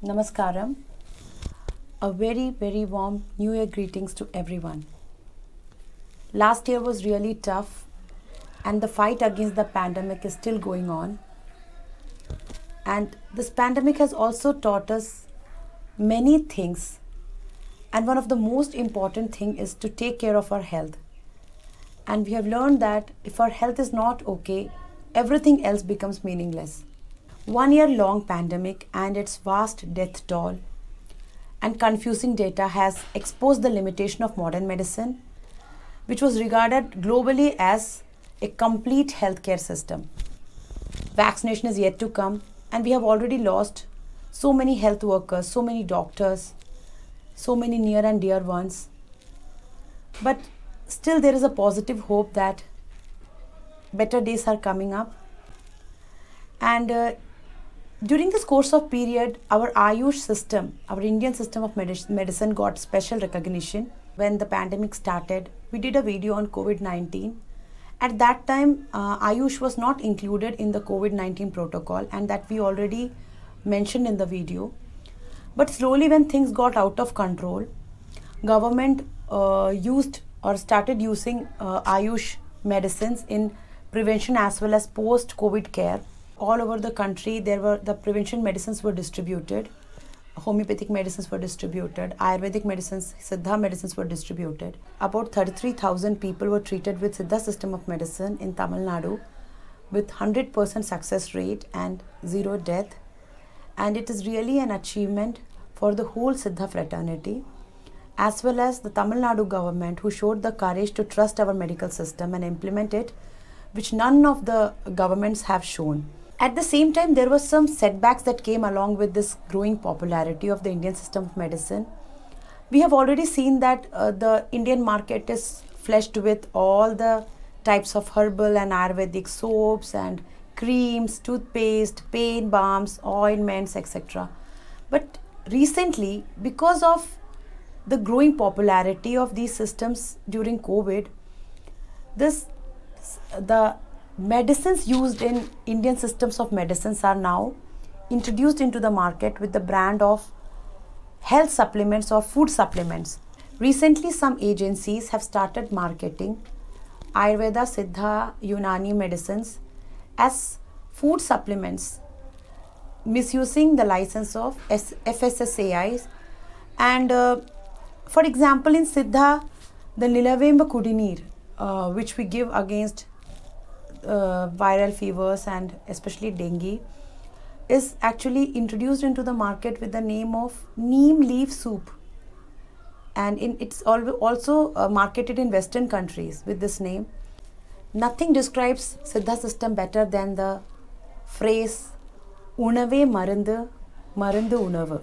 Namaskaram. A very warm New Year greetings to everyone. Last year was really tough, and the fight against the pandemic is still going on. And this pandemic has also taught us many things. And one of the most important thing is to take care of our health. And we have learned that if our health is not okay, everything else becomes meaningless. 1 year long pandemic and its vast death toll and confusing data has exposed the limitation of modern medicine, which was regarded globally as a complete healthcare system. Vaccination is yet to come, and we have already lost so many health workers, so many doctors, so many near and dear ones. But still, there is a positive hope that better days are coming up. And during this course of period, our Ayush system, our Indian system of medicine got special recognition. When the pandemic started, we did a video on COVID-19. At that time, Ayush was not included in the COVID-19 protocol, and that we already mentioned in the video. But slowly, when things got out of control, government used or started using Ayush medicines in prevention as well as post-COVID care. All over the country, the prevention medicines were distributed, homeopathic medicines were distributed, Ayurvedic medicines, Siddha medicines were distributed. About 33,000 people were treated with Siddha system of medicine in Tamil Nadu with 100% success rate and zero death. And it is really an achievement for the whole Siddha fraternity, as well as the Tamil Nadu government, who showed the courage to trust our medical system and implement it, which none of the governments have shown. At the same time, there were some setbacks that came along with this growing popularity of the Indian system of medicine. We have already seen that the Indian market is fleshed with all the types of herbal and Ayurvedic soaps and creams, toothpaste, pain balms, ointments, etc. But recently, because of the growing popularity of these systems during COVID, the medicines used in Indian systems of medicines are now introduced into the market with the brand of health supplements or food supplements. Recently, some agencies have started marketing Ayurveda, Siddha, Unani medicines as food supplements, misusing the license of FSSAIs. And for example, in Siddha, the Nilavemba Kudineer, which we give against viral fevers and especially dengue, is actually introduced into the market with the name of neem leaf soup, and it's also marketed in Western countries with this name. Nothing describes Siddha system better than the phrase "Unave Marundu, Marundu Unavu,"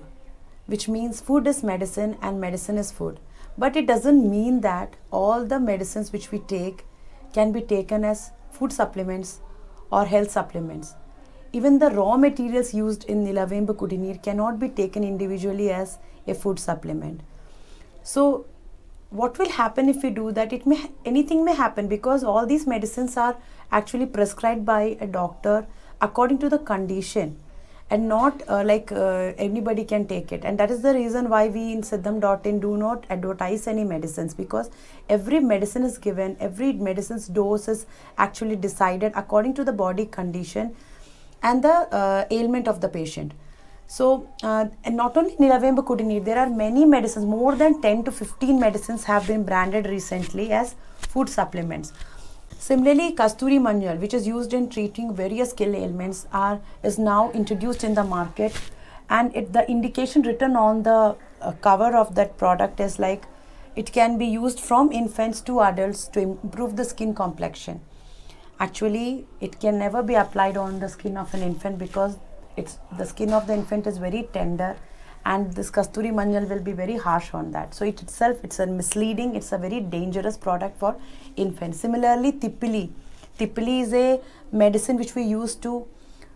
which means food is medicine and medicine is food. But it doesn't mean that all the medicines which we take can be taken as food supplements or health supplements. Even the raw materials used in Nilavemba Kudineer cannot be taken individually as a food supplement. So what will happen if we do that? Anything may happen, because all these medicines are actually prescribed by a doctor according to the condition, and not anybody can take it. And that is the reason why we in Siddham.in do not advertise any medicines, because every medicine is given, every medicine's dose is actually decided according to the body condition and the ailment of the patient. So, and not only Nilavemba Kudineer, there are many medicines, more than 10 to 15 medicines have been branded recently as food supplements. Similarly, Kasturi Manjal, which is used in treating various skin ailments, is now introduced in the market, and the indication written on the cover of that product is like it can be used from infants to adults to improve the skin complexion. Actually, it can never be applied on the skin of an infant, because the skin of the infant is very tender, and this Kasturi Manjal will be very harsh on that. So it's a misleading, it's a very dangerous product for infants. Similarly, Tipili is a medicine which we use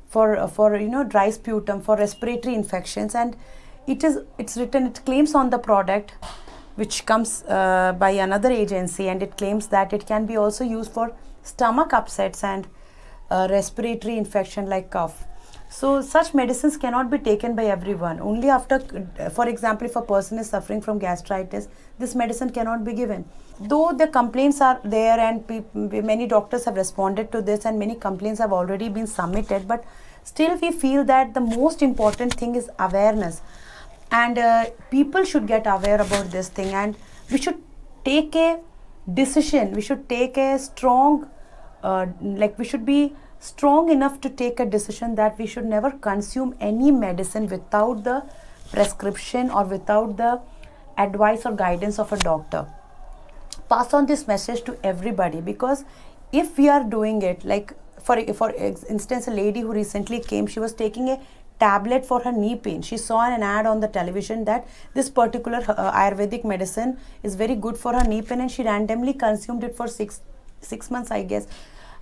for dry sputum, for respiratory infections, and it claims on the product, which comes by another agency, and it claims that it can be also used for stomach upsets and respiratory infection like cough. So such medicines cannot be taken by everyone. Only after, for example, if a person is suffering from gastritis, this medicine cannot be given. Though the complaints are there and many doctors have responded to this and many complaints have already been submitted, but still we feel that the most important thing is awareness. And people should get aware about this thing, and we should take a decision. We should take a strong, we should be strong enough to take a decision that we should never consume any medicine without the prescription or without the advice or guidance of a doctor. Pass on this message to everybody, because if we are doing it, like for instance, a lady who recently came, she was taking a tablet for her knee pain. She saw an ad on the television that this particular Ayurvedic medicine is very good for her knee pain, and she randomly consumed it for six months, I guess,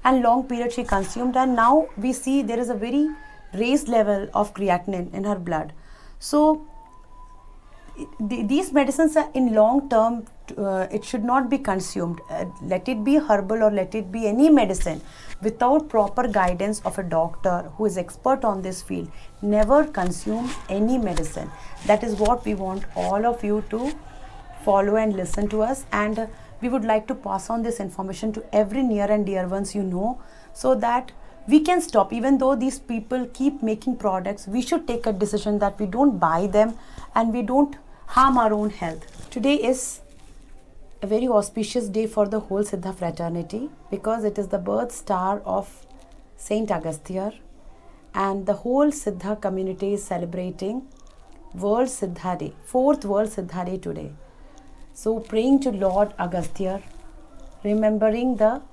and long period she consumed, and now we see there is a very raised level of creatinine in her blood. So these medicines are in long term, it should not be consumed. Let it be herbal or let it be any medicine, without proper guidance of a doctor who is expert on this field, never consume any medicine. That is what we want all of you to follow and listen to us, and we would like to pass on this information to every near and dear ones you know, so that we can stop. Even though these people keep making products, we should take a decision that we don't buy them and we don't harm our own health. Today is a very auspicious day for the whole Siddha fraternity, because it is the birth star of Saint Agastya, and the whole Siddha community is celebrating World Siddha Day, 4th World Siddha Day today. So praying to Lord Agastya, remembering the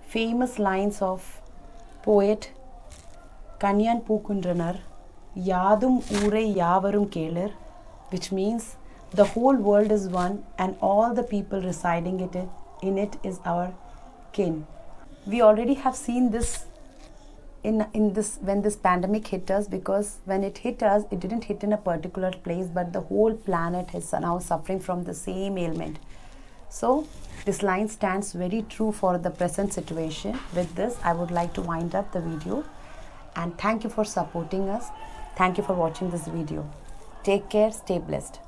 famous lines of poet Kanyan Pukundranar, Yadum Ure Yavarum Kelir, which means the whole world is one and all the people residing in it is our kin. We already have seen this in this when this pandemic hit us, because when it hit us, it didn't hit in a particular place, but the whole planet is now suffering from the same ailment. So this line stands very true for the present situation. With this, I would like to wind up the video, and thank you for supporting us. Thank you for watching this video. Take care, stay blessed.